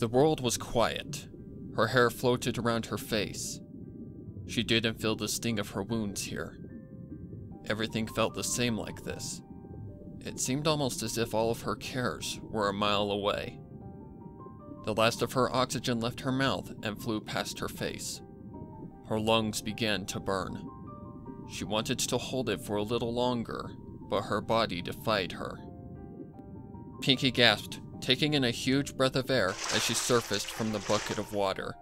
The world was quiet. Her hair floated around her face. She didn't feel the sting of her wounds here. Everything felt the same like this. It seemed almost as if all of her cares were a mile away. The last of her oxygen left her mouth and flew past her face. Her lungs began to burn. She wanted to hold it for a little longer, but her body defied her. Pinkie gasped, taking in a huge breath of air as she surfaced from the bucket of water.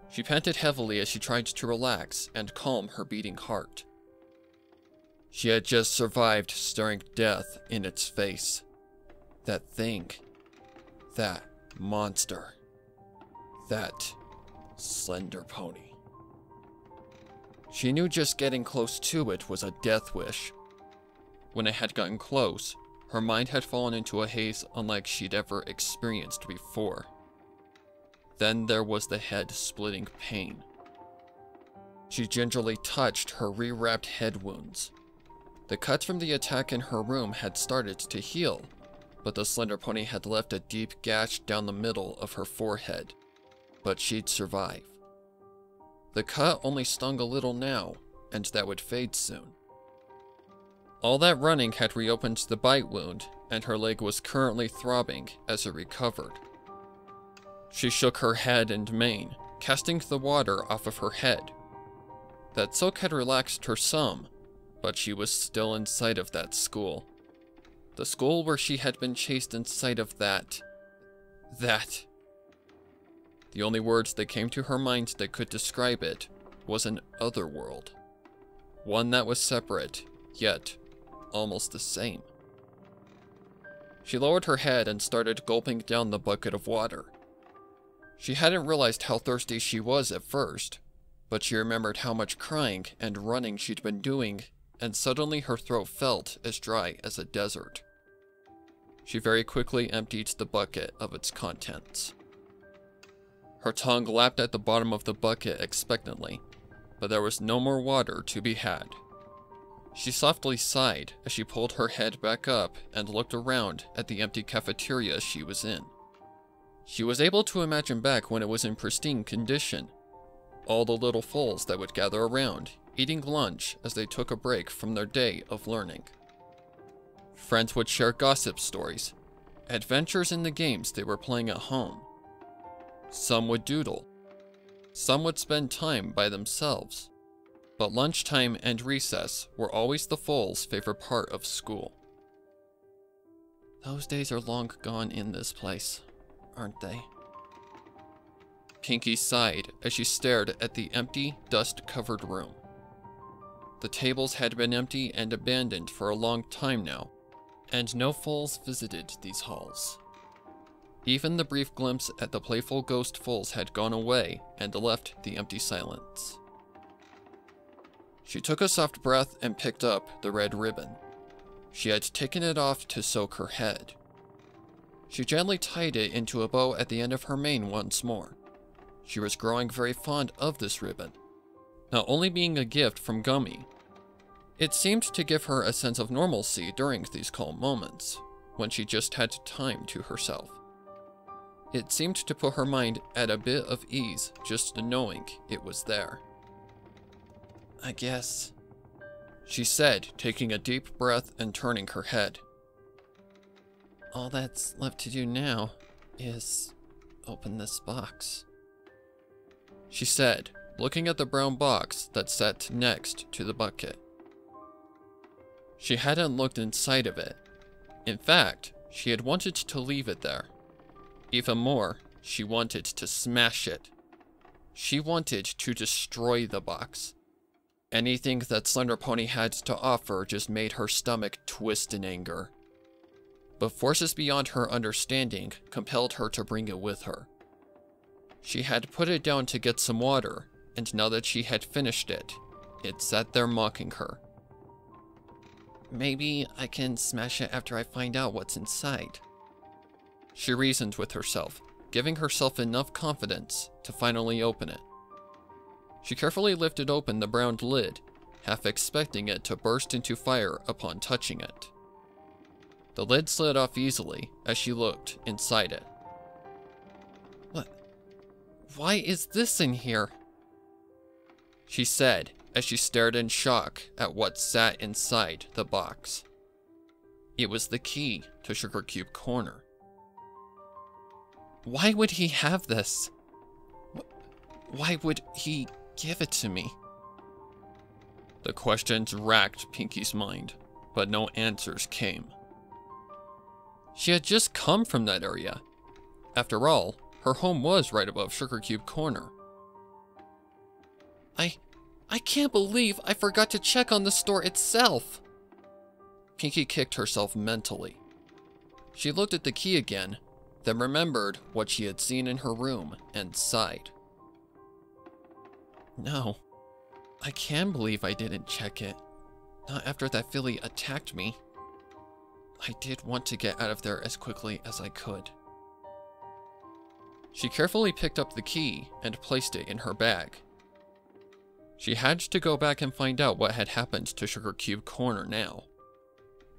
She panted heavily as she tried to relax and calm her beating heart. She had just survived staring death in its face. That thing. That monster. That slender pony. She knew just getting close to it was a death wish. When it had gotten close, her mind had fallen into a haze unlike she'd ever experienced before. Then there was the head-splitting pain. She gingerly touched her rewrapped head wounds. The cuts from the attack in her room had started to heal, but the slender pony had left a deep gash down the middle of her forehead. But she'd survive. The cut only stung a little now, and that would fade soon. All that running had reopened the bite wound, and her leg was currently throbbing as it recovered. She shook her head and mane, casting the water off of her head. That soak had relaxed her some, but she was still in sight of that school. The school where she had been chased in sight of that. The only words that came to her mind that could describe it was an other world. One that was separate, yet almost the same. She lowered her head and started gulping down the bucket of water. She hadn't realized how thirsty she was at first, but she remembered how much crying and running she'd been doing, and suddenly her throat felt as dry as a desert. She very quickly emptied the bucket of its contents. Her tongue lapped at the bottom of the bucket expectantly, but there was no more water to be had. She softly sighed as she pulled her head back up and looked around at the empty cafeteria she was in. She was able to imagine back when it was in pristine condition. All the little foals that would gather around, eating lunch as they took a break from their day of learning. Friends would share gossip stories, adventures in the games they were playing at home. Some would doodle. Some would spend time by themselves. But lunchtime and recess were always the foals' favorite part of school. Those days are long gone in this place, aren't they? Pinkie sighed as she stared at the empty, dust-covered room. The tables had been empty and abandoned for a long time now, and no foals visited these halls. Even the brief glimpse at the playful ghost foals had gone away and left the empty silence. She took a soft breath and picked up the red ribbon. She had taken it off to soak her head. She gently tied it into a bow at the end of her mane once more. She was growing very fond of this ribbon, not only being a gift from Gummy. It seemed to give her a sense of normalcy during these calm moments, when she just had time to herself. It seemed to put her mind at a bit of ease just knowing it was there. I guess, she said, taking a deep breath and turning her head. All that's left to do now is open this box, she said, looking at the brown box that sat next to the bucket. She hadn't looked inside of it. In fact, she had wanted to leave it there. Even more, she wanted to smash it. She wanted to destroy the box. Anything that Slender Pony had to offer just made her stomach twist in anger. But forces beyond her understanding compelled her to bring it with her. She had put it down to get some water, and now that she had finished it, it sat there mocking her. Maybe I can smash it after I find out what's inside, she reasoned with herself, giving herself enough confidence to finally open it. She carefully lifted open the brown lid, half expecting it to burst into fire upon touching it. The lid slid off easily as she looked inside it. Why is this in here? She said as she stared in shock at what sat inside the box. It was the key to Sugar Cube Corner. Why would he have this? Why would he give it to me? The questions racked Pinkie's mind, but no answers came. She had just come from that area. After all, her home was right above Sugar Cube Corner. I can't believe I forgot to check on the store itself. Pinkie kicked herself mentally. She looked at the key again, then remembered what she had seen in her room and sighed. No, I can believe I didn't check it. Not after that filly attacked me. I did want to get out of there as quickly as I could. She carefully picked up the key and placed it in her bag. She had to go back and find out what had happened to Sugar Cube Corner now.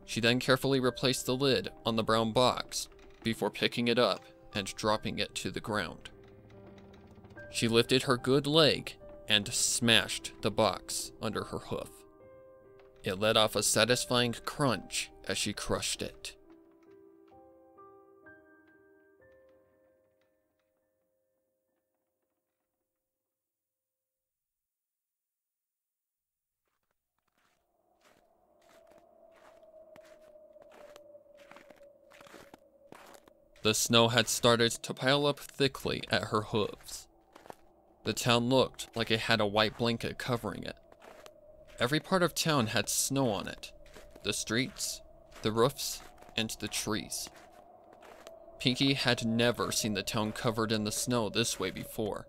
She then carefully replaced the lid on the brown box before picking it up and dropping it to the ground. She lifted her good leg and smashed the box under her hoof. It let off a satisfying crunch as she crushed it. The snow had started to pile up thickly at her hooves. The town looked like it had a white blanket covering it. Every part of town had snow on it. The streets, the roofs, and the trees. Pinkie had never seen the town covered in the snow this way before.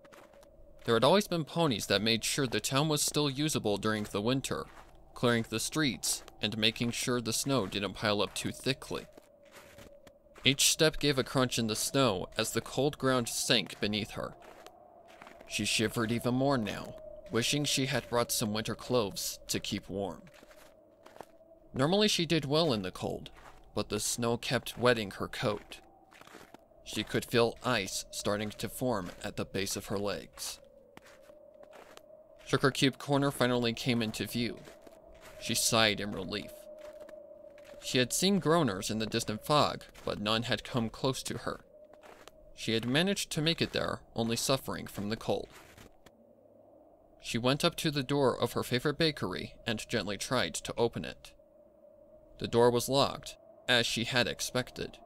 There had always been ponies that made sure the town was still usable during the winter, clearing the streets and making sure the snow didn't pile up too thickly. Each step gave a crunch in the snow as the cold ground sank beneath her. She shivered even more now, wishing she had brought some winter clothes to keep warm. Normally she did well in the cold, but the snow kept wetting her coat. She could feel ice starting to form at the base of her legs. Sugar Cube Corner finally came into view. She sighed in relief. She had seen groaners in the distant fog, but none had come close to her. She had managed to make it there, only suffering from the cold. She went up to the door of her favorite bakery and gently tried to open it. The door was locked, as she had expected.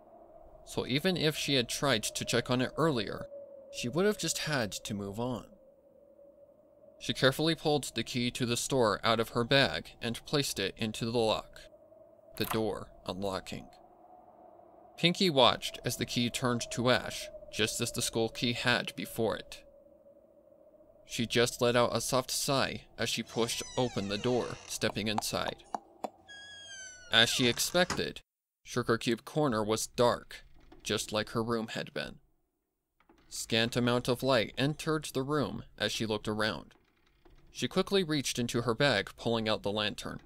So even if she had tried to check on it earlier, she would have just had to move on. She carefully pulled the key to the store out of her bag and placed it into the lock, the door unlocking. Pinkie watched as the key turned to ash, just as the skull key had before it. She just let out a soft sigh as she pushed open the door, stepping inside. As she expected, Sugar Cube Corner was dark, just like her room had been. Scant amount of light entered the room as she looked around. She quickly reached into her bag, pulling out the lantern.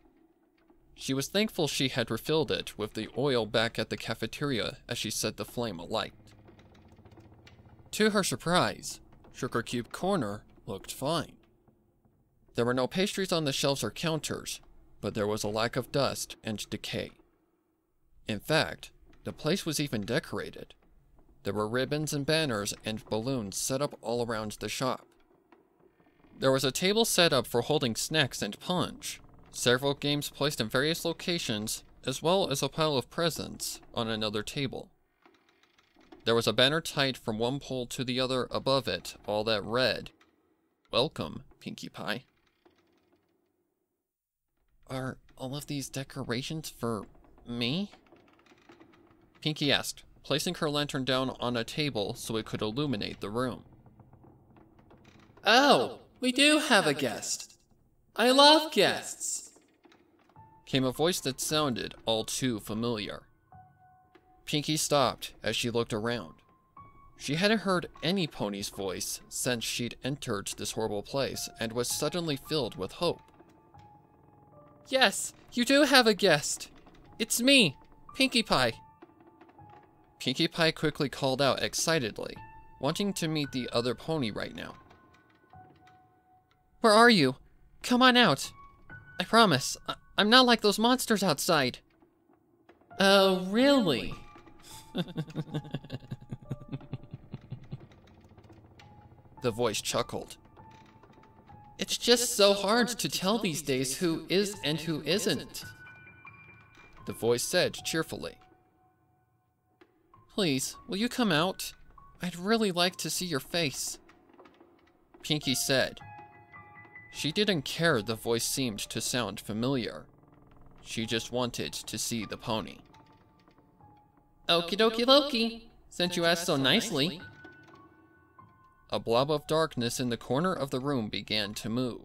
She was thankful she had refilled it with the oil back at the cafeteria as she set the flame alight. To her surprise, Sugar Cube Corner looked fine. There were no pastries on the shelves or counters, but there was a lack of dust and decay. In fact, the place was even decorated. There were ribbons and banners and balloons set up all around the shop. There was a table set up for holding snacks and punch, several games placed in various locations, as well as a pile of presents on another table. There was a banner tied from one pole to the other above it, all that read, "Welcome, Pinkie Pie." Are all of these decorations for me? Pinkie asked, placing her lantern down on a table so it could illuminate the room. Oh, we do have a guest. I love guests, came a voice that sounded all too familiar. Pinkie stopped as she looked around. She hadn't heard any pony's voice since she'd entered this horrible place and was suddenly filled with hope. Yes, you do have a guest. It's me, Pinkie Pie. Pinkie Pie quickly called out excitedly. wanting to meet the other pony right now. Where are you? Come on out. I promise, I'm not like those monsters outside. Oh, really? The voice chuckled. It's just so hard to tell these days who is and who isn't. The voice said cheerfully. Please, will you come out? I'd really like to see your face. Pinkie said. She didn't care the voice seemed to sound familiar. She just wanted to see the pony. Okie dokie Loki, since you asked so nicely. A blob of darkness in the corner of the room began to move.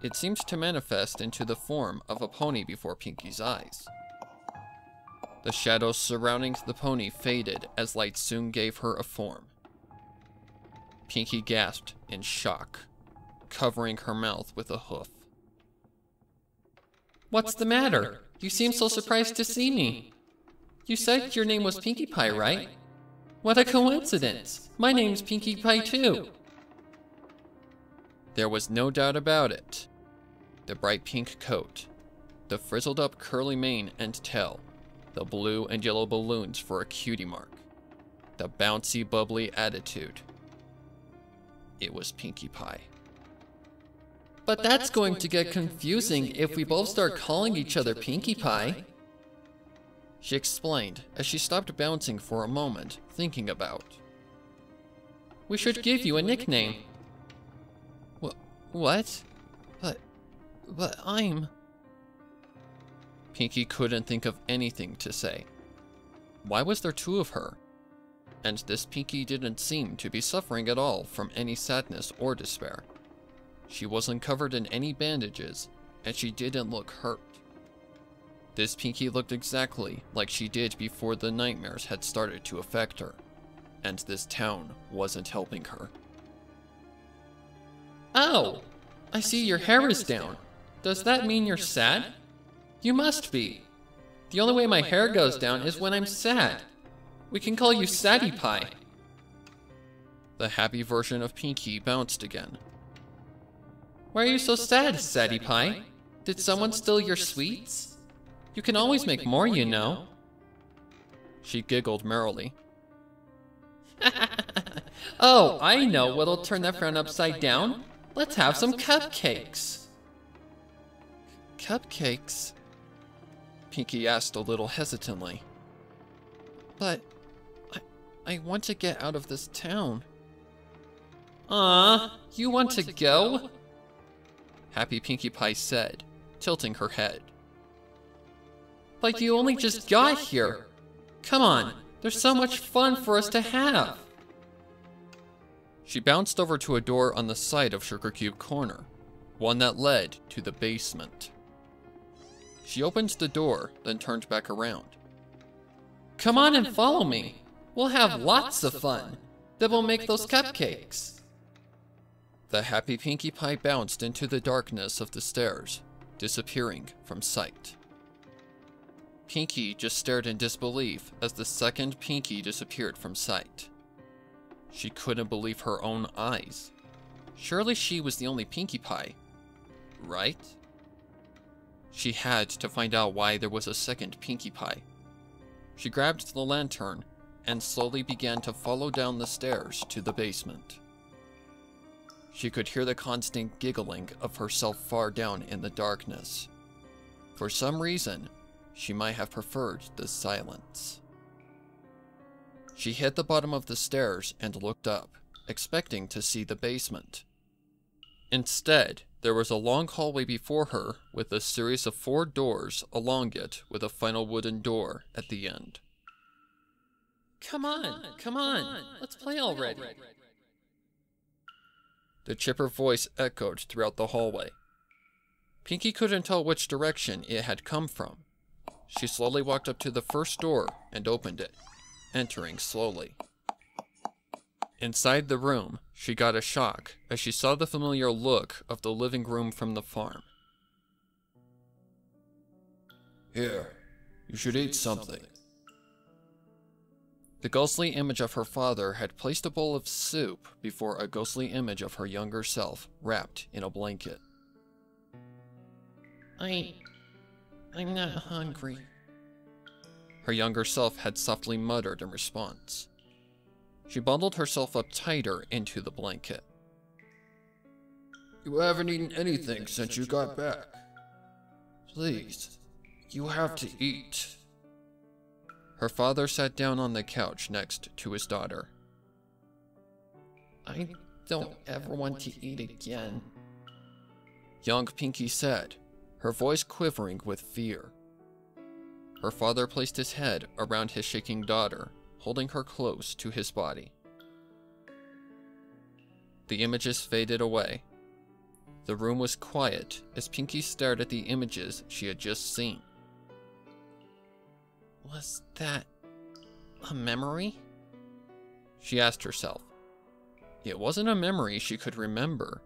It seemed to manifest into the form of a pony before Pinkie's eyes. The shadows surrounding the pony faded as light soon gave her a form. Pinkie gasped in shock, covering her mouth with a hoof. What's the matter? You seem so surprised to see me. You said your name was Pinkie Pie, right? What a coincidence! My name's Pinkie Pie too. There was no doubt about it. The bright pink coat, the frizzled up curly mane and tail, the blue and yellow balloons for a cutie mark, the bouncy bubbly attitude. It was Pinkie Pie. But that's going to get confusing if we both start calling each other Pinkie Pie. She explained as she stopped bouncing for a moment, thinking about. We should give you a nickname. What? But I'm... Pinkie couldn't think of anything to say. Why was there two of her? And this Pinkie didn't seem to be suffering at all from any sadness or despair. She wasn't covered in any bandages, and she didn't look hurt. This Pinkie looked exactly like she did before the nightmares had started to affect her, and this town wasn't helping her. Oh! I see your hair is down. Does that mean you're sad? You must be. The only way my hair goes down is when I'm sad. We can call you Sadie Pie. The happy version of Pinkie bounced again. Why are you so sad, Sadie Pie? Did someone steal your sweets? You can always make more, you know. She giggled merrily. Oh, I know what'll turn that frown upside down. Let's have some cupcakes. Cupcakes? Pinkie asked a little hesitantly. But I want to get out of this town. You want to go? Happy Pinkie Pie said, tilting her head. But you only just got here. Come on, there's so much fun for us to have. She bounced over to a door on the side of Sugar Cube Corner, one that led to the basement. She opened the door, then turned back around. Come on and follow me. We'll have lots of fun. Then we'll make those cupcakes. The happy Pinkie Pie bounced into the darkness of the stairs, disappearing from sight. Pinkie just stared in disbelief as the second Pinkie disappeared from sight. She couldn't believe her own eyes. Surely she was the only Pinkie Pie, right? She had to find out why there was a second Pinkie Pie. She grabbed the lantern and slowly began to follow down the stairs to the basement. She could hear the constant giggling of herself far down in the darkness. For some reason, she might have preferred the silence. She hit the bottom of the stairs and looked up, expecting to see the basement. Instead, there was a long hallway before her with a series of 4 doors along it with a final wooden door at the end. Come on, let's play already. The chipper voice echoed throughout the hallway. Pinkie couldn't tell which direction it had come from. She slowly walked up to the first door and opened it, entering slowly. Inside the room, she got a shock as she saw the familiar look of the living room from the farm. Here, you should eat something. The ghostly image of her father had placed a bowl of soup before a ghostly image of her younger self, wrapped in a blanket. I'm not hungry. Her younger self had softly muttered in response. She bundled herself up tighter into the blanket. You haven't eaten anything since you got back. Please, you have to eat. Her father sat down on the couch next to his daughter. I don't ever want to eat again. Young Pinkie said, her voice quivering with fear. Her father placed his head around his shaking daughter, holding her close to his body. The images faded away. The room was quiet as Pinkie stared at the images she had just seen. Was that a memory? She asked herself. It wasn't a memory she could remember.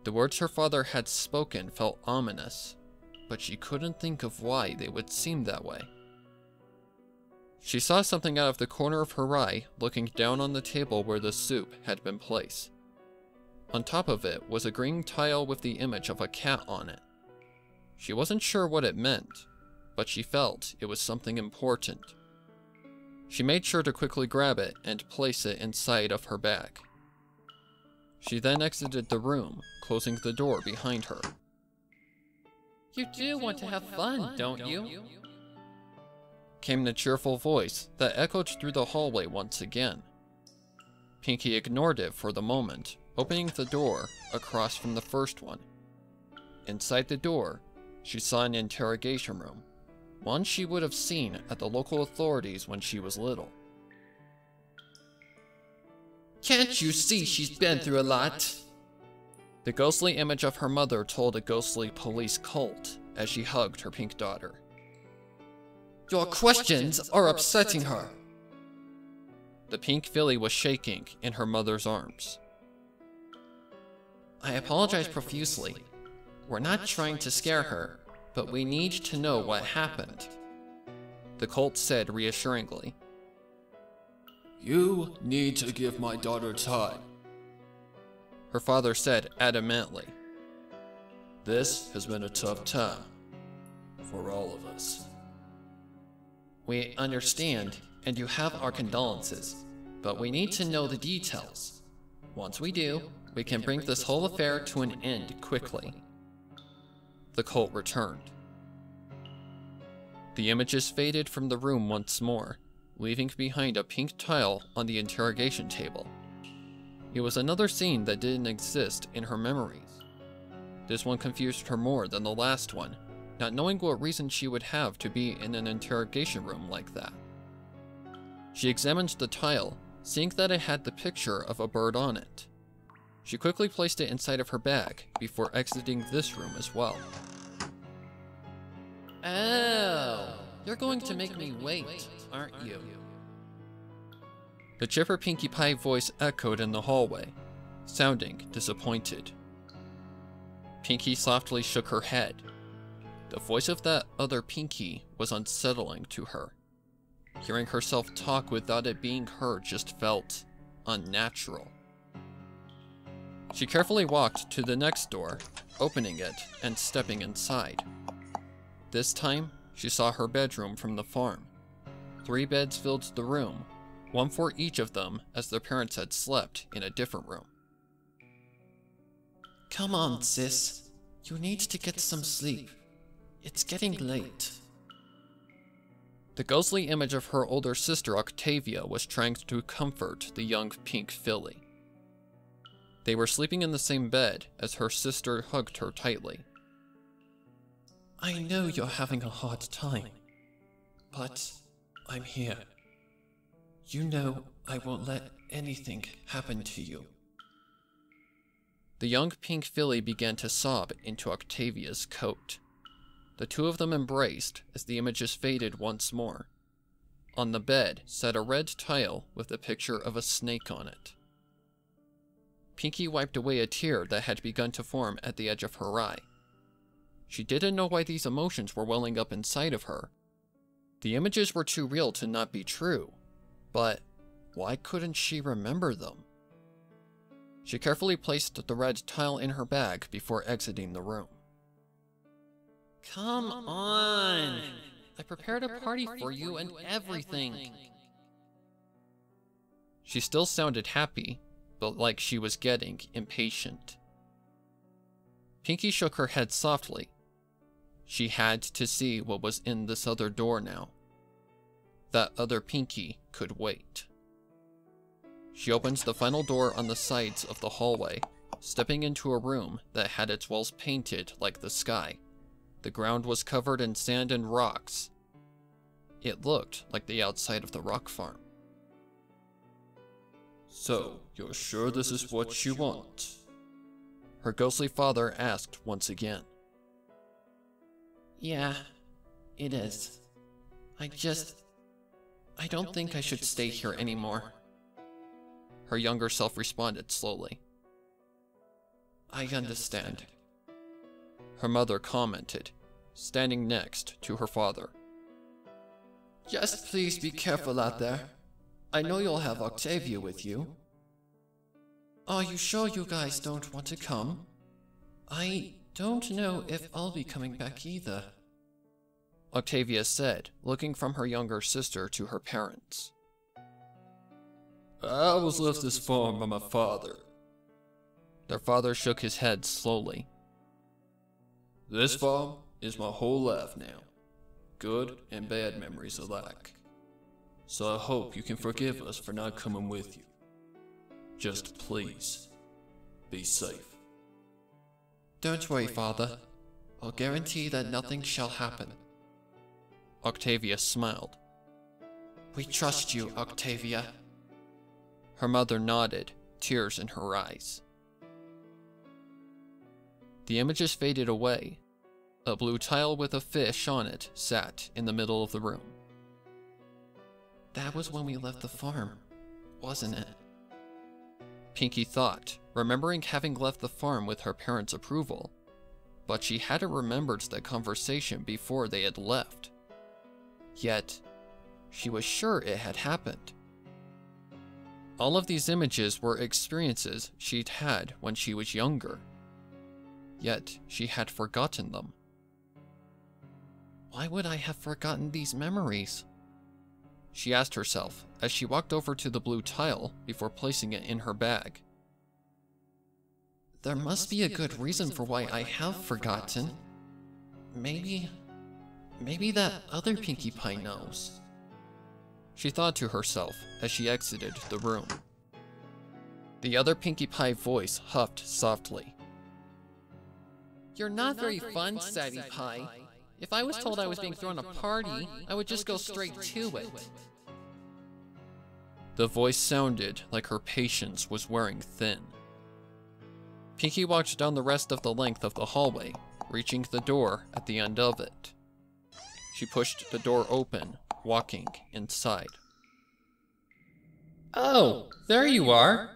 The words her father had spoken felt ominous, but she couldn't think of why they would seem that way. She saw something out of the corner of her eye, looking down on the table where the soup had been placed. On top of it was a green tile with the image of a cat on it. She wasn't sure what it meant, but she felt it was something important. She made sure to quickly grab it and place it inside of her bag. She then exited the room, closing the door behind her. You do want to have fun, don't you? Came the cheerful voice that echoed through the hallway once again. Pinkie ignored it for the moment, opening the door across from the first one. Inside the door, she saw an interrogation room, one she would have seen at the local authorities when she was little. Can't you see she's been through a lot? The ghostly image of her mother told a ghostly police cult as she hugged her pink daughter. Your questions are upsetting her. The pink filly was shaking in her mother's arms. I apologize profusely. We're not trying to scare her, but we need to know what happened. The cult said reassuringly. You need to give my daughter time. Her father said adamantly. This has been a tough time for all of us. We understand, and you have our condolences, but we need to know the details. Once we do, we can bring this whole affair to an end quickly. The cult returned. The images faded from the room once more, leaving behind a pink tile on the interrogation table. It was another scene that didn't exist in her memories. This one confused her more than the last one, not knowing what reason she would have to be in an interrogation room like that. She examined the tile, seeing that it had the picture of a bird on it. She quickly placed it inside of her bag before exiting this room as well. Oh, you're going to make me wait, aren't you? The chipper Pinkie Pie voice echoed in the hallway, sounding disappointed. Pinkie softly shook her head. The voice of that other Pinkie was unsettling to her. Hearing herself talk without it being heard just felt unnatural. She carefully walked to the next door, opening it and stepping inside. This time, she saw her bedroom from the farm. 3 beds filled the room, one for each of them as their parents had slept in a different room. Come on, sis. You need to get some sleep. It's getting late. The ghostly image of her older sister Octavia was trying to comfort the young pink filly. They were sleeping in the same bed as her sister hugged her tightly. I know you're having a hard time, but I'm here. You know I won't let anything happen to you. The young pink filly began to sob into Octavia's coat. The two of them embraced as the images faded once more. On the bed sat a red tile with a picture of a snake on it. Pinkie wiped away a tear that had begun to form at the edge of her eye. She didn't know why these emotions were welling up inside of her. The images were too real to not be true, But why couldn't she remember them? She carefully placed the red tile in her bag before exiting the room. Come on! I prepared a party for you and everything. She still sounded happy, but like she was getting impatient. Pinkie shook her head softly. She had to see what was in this other door now. That other Pinkie could wait. She opened the final door on the sides of the hallway, stepping into a room that had its walls painted like the sky. The ground was covered in sand and rocks. It looked like the outside of the rock farm. So, you're sure this is what you want? Her ghostly father asked once again. Yeah, it is. I don't think I should stay here anymore. Her younger self responded slowly. I understand. Her mother commented, standing next to her father. Just please be careful out there. I know you'll have Octavia with you. Are you sure you guys don't want to come? I don't know if I'll be coming back either. Octavia said, looking from her younger sister to her parents. I was left this farm by my father. Their father shook his head slowly. This farm is my whole life now. Good and bad memories alike. So I hope you can forgive us for not coming with you. Just please, be safe. Don't worry, Father. I'll guarantee that nothing shall happen. Octavia smiled. We trust you, Octavia. Her mother nodded, tears in her eyes. The images faded away. A blue tile with a fish on it sat in the middle of the room. That was when we left the farm, wasn't it? Pinkie thought, remembering having left the farm with her parents' approval, but she hadn't remembered that conversation before they had left. Yet, she was sure it had happened. All of these images were experiences she'd had when she was younger. Yet, she had forgotten them. Why would I have forgotten these memories? She asked herself as she walked over to the blue tile before placing it in her bag. There must be a good reason for why I have forgotten. Maybe that other Pinkie Pie knows. She thought to herself as she exited the room. The other Pinkie Pie voice huffed softly. You're not very fun, Sadie Pie. If I was told I was being thrown a party, I would just go straight to it. The voice sounded like her patience was wearing thin. Pinkie walked down the rest of the length of the hallway, reaching the door at the end of it. She pushed the door open, walking inside. Oh, there you are.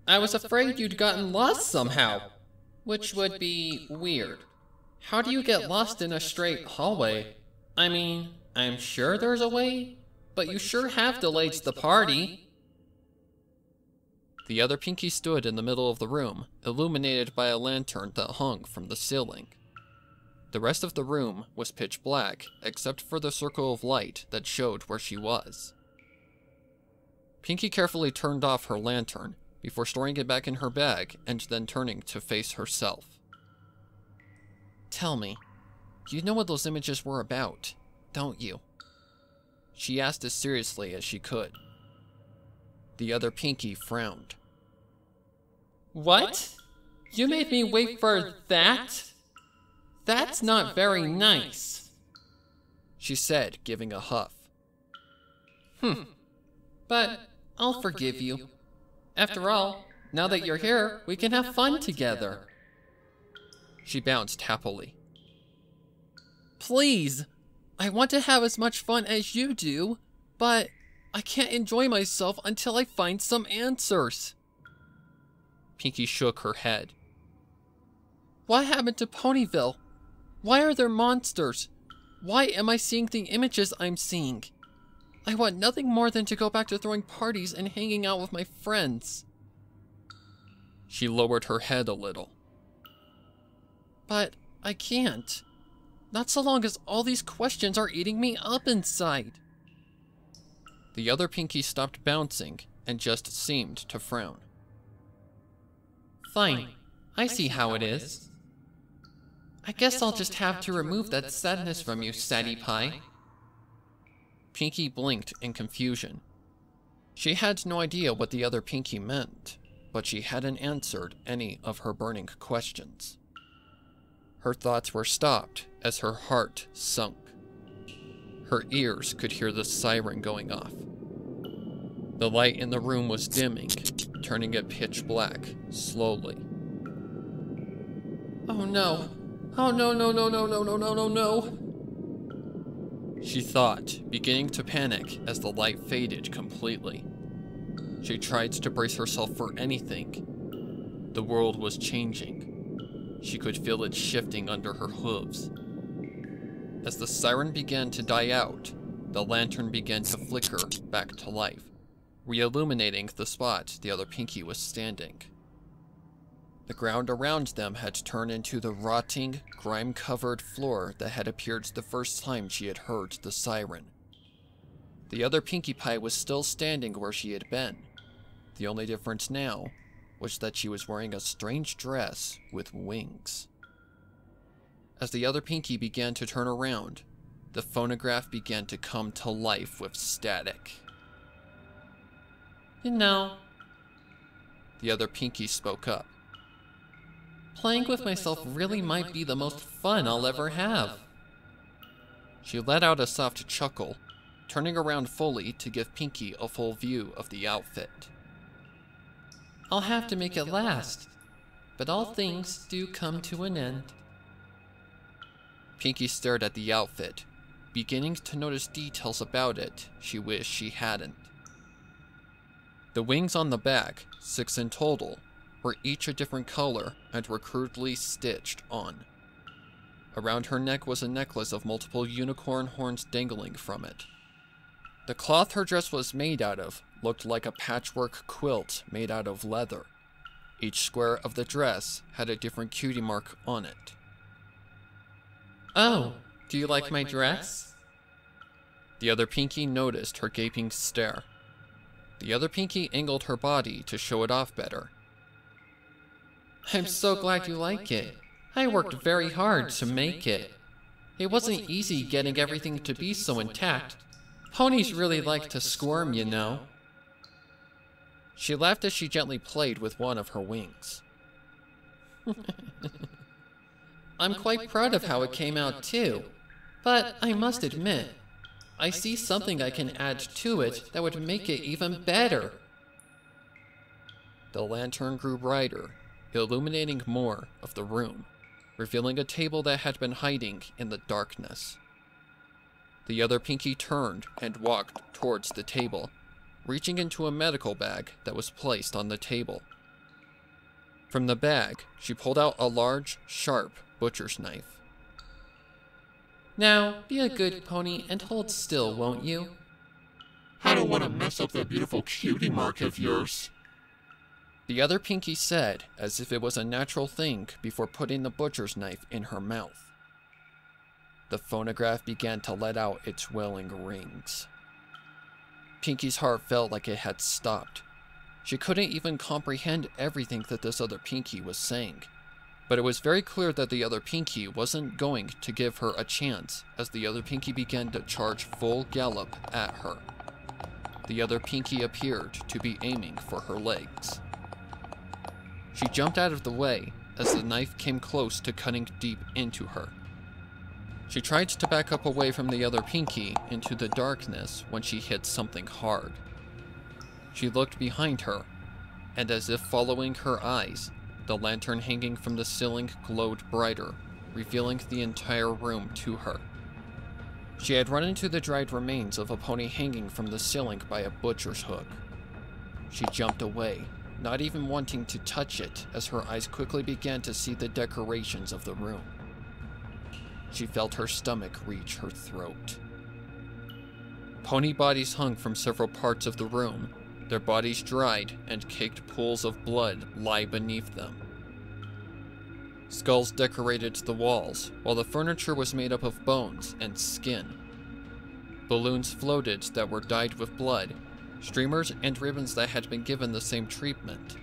I was afraid you'd gotten lost somehow, which would be weird. How do you get lost in a straight hallway? I mean, I'm sure there's a way, but you sure have delayed the party. The other Pinkie stood in the middle of the room, illuminated by a lantern that hung from the ceiling. The rest of the room was pitch black, except for the circle of light that showed where she was. Pinkie carefully turned off her lantern, before storing it back in her bag and then turning to face herself. Tell me, you know what those images were about, don't you? She asked as seriously as she could. The other Pinkie frowned. What? You made me wait for that? That's not very nice, she said, giving a huff. But I'll forgive you. After all, now that you're here, we can have fun together. She bounced happily. Please, I want to have as much fun as you do, but I can't enjoy myself until I find some answers. Pinkie shook her head. What happened to Ponyville? Why are there monsters? Why am I seeing the images I'm seeing? I want nothing more than to go back to throwing parties and hanging out with my friends. She lowered her head a little. But I can't. Not so long as all these questions are eating me up inside. The other Pinkie stopped bouncing and just seemed to frown. Fine, I see how it is. I guess I'll just have to remove that sadness from you, Sadie Pie. Pinkie blinked in confusion. She had no idea what the other Pinkie meant, but she hadn't answered any of her burning questions. Her thoughts were stopped as her heart sunk. Her ears could hear the siren going off. The light in the room was dimming, turning it pitch black, slowly. Oh no. Oh no, no, no, no, no, no, no, no, no. She thought, beginning to panic as the light faded completely. She tried to brace herself for anything. The world was changing. She could feel it shifting under her hooves. As the siren began to die out, the lantern began to flicker back to life, re-illuminating the spot the other Pinkie was standing. The ground around them had turned into the rotting, grime-covered floor that had appeared the first time she had heard the siren. The other Pinkie Pie was still standing where she had been. The only difference now was that she was wearing a strange dress with wings. As the other Pinkie began to turn around, the phonograph began to come to life with static. You know, The other Pinkie spoke up. Playing with myself really might be the most fun I'll ever have. She let out a soft chuckle, turning around fully to give Pinkie a full view of the outfit. I'll have to make it last, but all things do come to an end. Pinkie stared at the outfit, beginning to notice details about it she wished she hadn't. The wings on the back, 6 in total, were each a different color and were crudely stitched on. Around her neck was a necklace of multiple unicorn horns dangling from it. The cloth her dress was made out of looked like a patchwork quilt made out of leather. Each square of the dress had a different cutie mark on it. Oh, do you like my dress? The other Pinkie noticed her gaping stare. The other Pinkie angled her body to show it off better. I'm so glad you like it. I worked very hard to make it. It wasn't easy getting everything to be so intact. Ponies really like to squirm, you know. She laughed as she gently played with one of her wings. I'm quite proud of how it came out too. But I must admit, I see something I can add to it that would make it even better. The lantern grew brighter, illuminating more of the room, revealing a table that had been hiding in the darkness. The other Pinkie turned and walked towards the table, reaching into a medical bag that was placed on the table. From the bag, she pulled out a large, sharp butcher's knife. Now, be a good pony and hold still, won't you? I don't want to mess up that beautiful cutie mark of yours. The other Pinkie said, as if it was a natural thing before putting the butcher's knife in her mouth. The phonograph began to let out its wailing rings. Pinkie's heart felt like it had stopped. She couldn't even comprehend everything that this other Pinkie was saying. But it was very clear that the other Pinkie wasn't going to give her a chance as the other Pinkie began to charge full gallop at her. The other Pinkie appeared to be aiming for her legs. She jumped out of the way as the knife came close to cutting deep into her. She tried to back up away from the other Pinkie into the darkness when she hit something hard. She looked behind her, and as if following her eyes, the lantern hanging from the ceiling glowed brighter, revealing the entire room to her. She had run into the dried remains of a pony hanging from the ceiling by a butcher's hook. She jumped away, not even wanting to touch it as her eyes quickly began to see the decorations of the room. She felt her stomach reach her throat. Pony bodies hung from several parts of the room. Their bodies dried, and caked pools of blood lie beneath them. Skulls decorated the walls, while the furniture was made up of bones and skin. Balloons floated that were dyed with blood, streamers and ribbons that had been given the same treatment.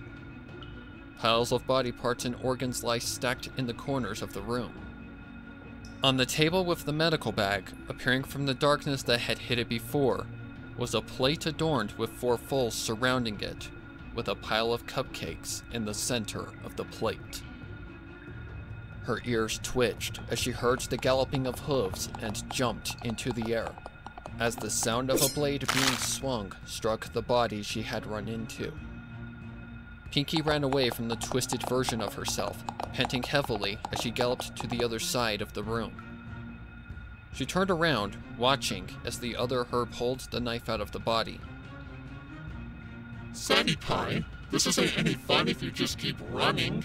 Piles of body parts and organs lie stacked in the corners of the room. On the table with the medical bag, appearing from the darkness that had hid it before, was a plate adorned with 4 foals surrounding it, with a pile of cupcakes in the center of the plate. Her ears twitched as she heard the galloping of hooves and jumped into the air, as the sound of a blade being swung struck the body she had run into. Pinkie ran away from the twisted version of herself, panting heavily as she galloped to the other side of the room. She turned around, watching as the other her pulled the knife out of the body. Sandy Pie, this isn't any fun if you just keep running.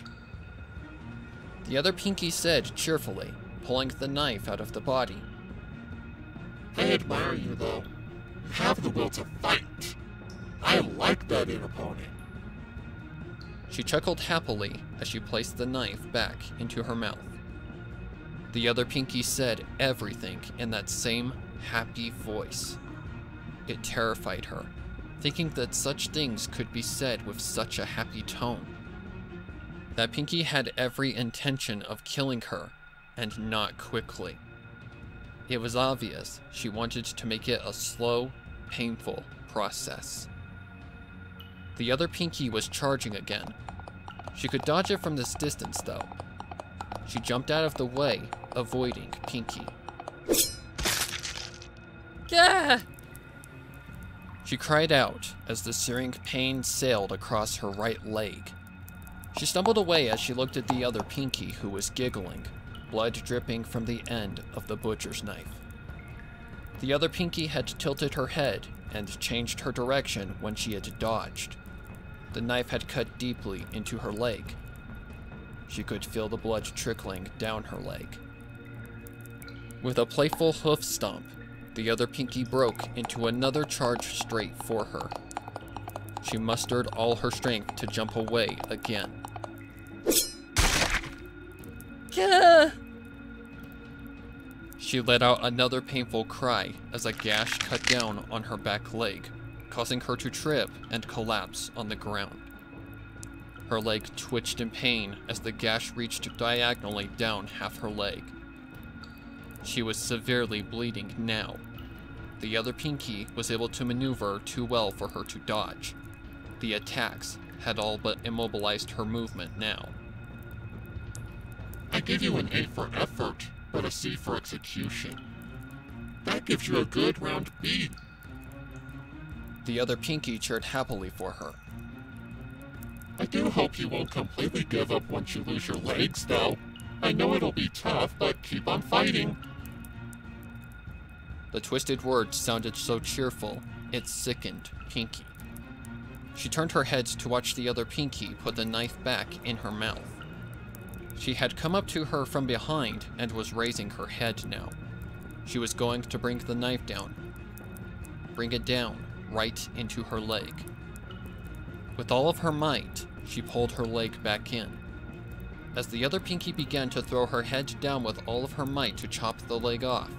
The other Pinkie said cheerfully, pulling the knife out of the body. I admire you, though. You have the will to fight. I like that in an opponent. She chuckled happily as she placed the knife back into her mouth. The other Pinkie said everything in that same happy voice. It terrified her, thinking that such things could be said with such a happy tone. That Pinkie had every intention of killing her, and not quickly. It was obvious she wanted to make it a slow, painful process. The other Pinkie was charging again. She could dodge it from this distance, though. She jumped out of the way, avoiding Pinkie. Yeah! She cried out as the searing pain sailed across her right leg. She stumbled away as she looked at the other Pinkie, who was giggling, blood dripping from the end of the butcher's knife. The other Pinkie had tilted her head and changed her direction when she had dodged. The knife had cut deeply into her leg. She could feel the blood trickling down her leg. With a playful hoof stomp, the other Pinkie broke into another charge straight for her. She mustered all her strength to jump away again. Yeah! She let out another painful cry as a gash cut down on her back leg, causing her to trip and collapse on the ground. Her leg twitched in pain as the gash reached diagonally down half her leg. She was severely bleeding now. The other Pinkie was able to maneuver too well for her to dodge. The attacks had all but immobilized her movement now. I give you an A for effort, but a C for execution. That gives you a good round B. The other Pinkie cheered happily for her. I do hope you won't completely give up once you lose your legs, though. I know it'll be tough, but keep on fighting. The twisted words sounded so cheerful, it sickened Pinkie. She turned her head to watch the other Pinkie put the knife back in her mouth. She had come up to her from behind and was raising her head now. She was going to bring the knife down. Bring it down, right into her leg. With all of her might, she pulled her leg back in. As the other Pinkie began to throw her head down with all of her might to chop the leg off,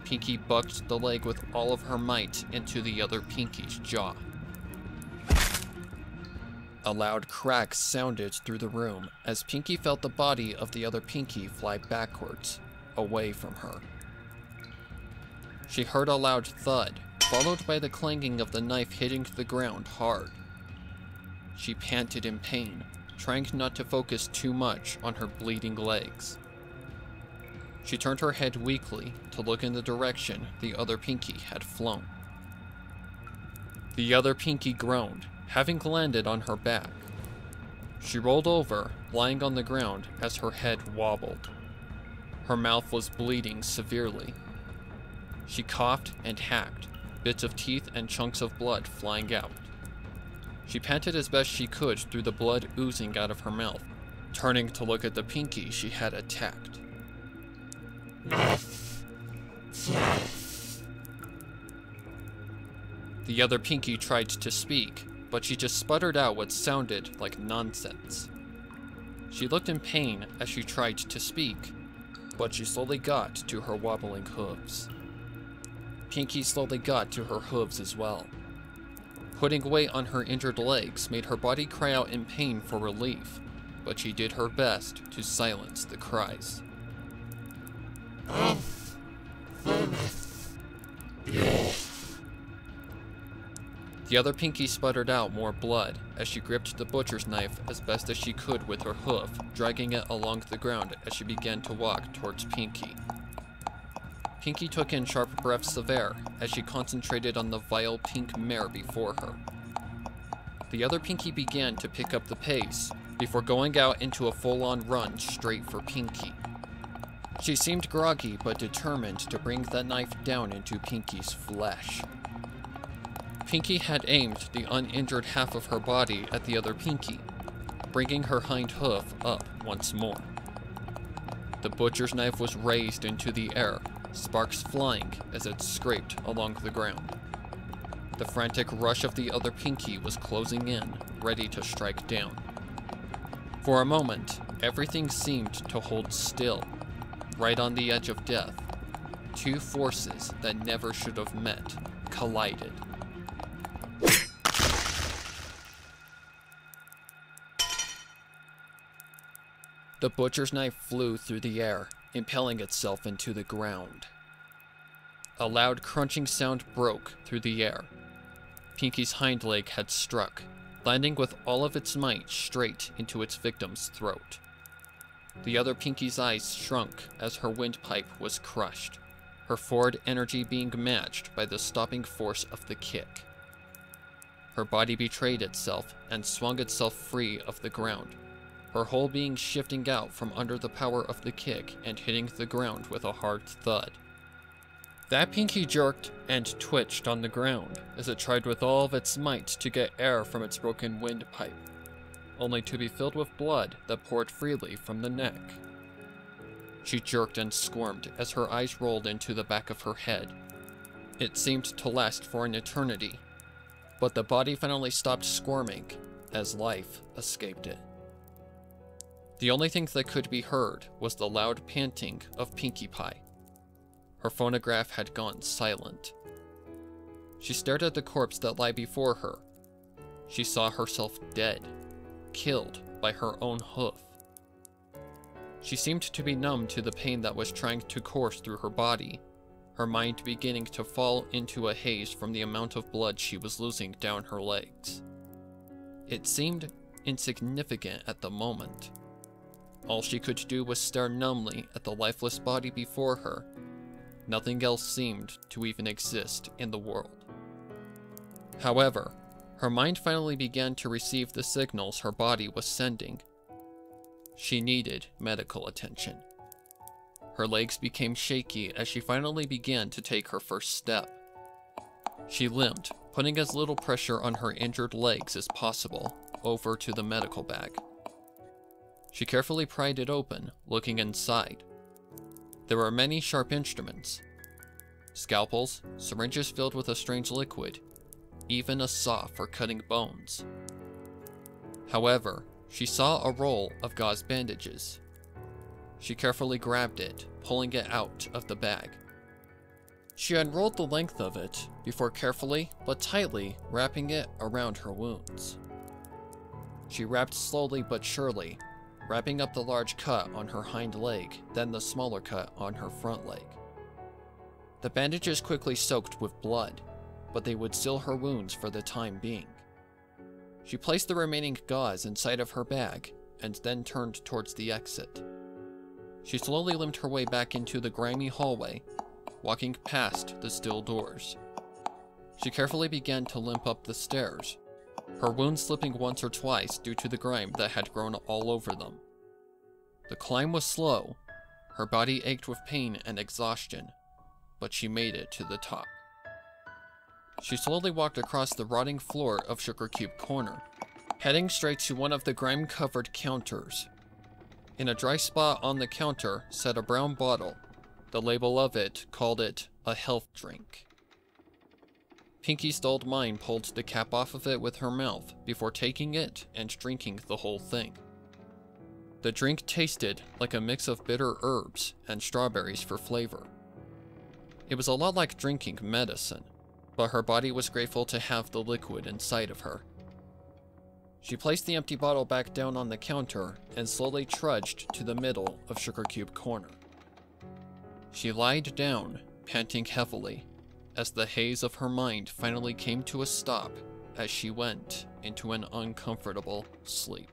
Pinkie bucked the leg with all of her might into the other Pinkie's jaw. A loud crack sounded through the room as Pinkie felt the body of the other Pinkie fly backwards, away from her. She heard a loud thud, followed by the clanging of the knife hitting the ground hard. She panted in pain, trying not to focus too much on her bleeding legs. She turned her head weakly to look in the direction the other Pinkie had flown. The other Pinkie groaned, having landed on her back. She rolled over, lying on the ground as her head wobbled. Her mouth was bleeding severely. She coughed and hacked, bits of teeth and chunks of blood flying out. She panted as best she could through the blood oozing out of her mouth, turning to look at the Pinkie she had attacked. The other Pinkie tried to speak, but she just sputtered out what sounded like nonsense. She looked in pain as she tried to speak, but she slowly got to her wobbling hooves. Pinkie slowly got to her hooves as well. Putting weight on her injured legs made her body cry out in pain for relief, but she did her best to silence the cries. The other Pinkie sputtered out more blood as she gripped the butcher's knife as best as she could with her hoof, dragging it along the ground as she began to walk towards Pinkie. Pinkie took in sharp breaths of air as she concentrated on the vile pink mare before her. The other Pinkie began to pick up the pace before going out into a full-on run straight for Pinkie. She seemed groggy but determined to bring that knife down into Pinkie's flesh. Pinkie had aimed the uninjured half of her body at the other Pinkie, bringing her hind hoof up once more. The butcher's knife was raised into the air, sparks flying as it scraped along the ground. The frantic rush of the other Pinkie was closing in, ready to strike down. For a moment, everything seemed to hold still, right on the edge of death. Two forces that never should have met collided. The butcher's knife flew through the air, impaling itself into the ground. A loud crunching sound broke through the air. Pinkie's hind leg had struck, landing with all of its might straight into its victim's throat. The other Pinkie's eyes shrunk as her windpipe was crushed, her forward energy being matched by the stopping force of the kick. Her body betrayed itself and swung itself free of the ground, her whole being shifting out from under the power of the kick and hitting the ground with a hard thud. That Pinkie jerked and twitched on the ground as it tried with all of its might to get air from its broken windpipe, only to be filled with blood that poured freely from the neck. She jerked and squirmed as her eyes rolled into the back of her head. It seemed to last for an eternity, but the body finally stopped squirming as life escaped it. The only thing that could be heard was the loud panting of Pinkie Pie. Her phonograph had gone silent. She stared at the corpse that lay before her. She saw herself dead, killed by her own hoof. She seemed to be numb to the pain that was trying to course through her body, her mind beginning to fall into a haze from the amount of blood she was losing down her legs. It seemed insignificant at the moment. All she could do was stare numbly at the lifeless body before her. Nothing else seemed to even exist in the world. However, her mind finally began to receive the signals her body was sending. She needed medical attention. Her legs became shaky as she finally began to take her first step. She limped, putting as little pressure on her injured legs as possible, over to the medical bag. She carefully pried it open, looking inside. There were many sharp instruments. Scalpels, syringes filled with a strange liquid, even a saw for cutting bones. However, she saw a roll of gauze bandages. She carefully grabbed it, pulling it out of the bag. She unrolled the length of it before carefully but tightly wrapping it around her wounds. She wrapped slowly but surely, wrapping up the large cut on her hind leg, then the smaller cut on her front leg. The bandages quickly soaked with blood, but they would seal her wounds for the time being. She placed the remaining gauze inside of her bag, and then turned towards the exit. She slowly limped her way back into the grimy hallway, walking past the steel doors. She carefully began to limp up the stairs, her wounds slipping once or twice due to the grime that had grown all over them. The climb was slow, her body ached with pain and exhaustion, but she made it to the top. She slowly walked across the rotting floor of Sugar Cube Corner, heading straight to one of the grime-covered counters. In a dry spot on the counter sat a brown bottle. The label of it called it a health drink. Pinkie's dulled mind pulled the cap off of it with her mouth before taking it and drinking the whole thing. The drink tasted like a mix of bitter herbs and strawberries for flavor. It was a lot like drinking medicine, but her body was grateful to have the liquid inside of her. She placed the empty bottle back down on the counter and slowly trudged to the middle of Sugar Cube Corner. She lied down, panting heavily, as the haze of her mind finally came to a stop as she went into an uncomfortable sleep.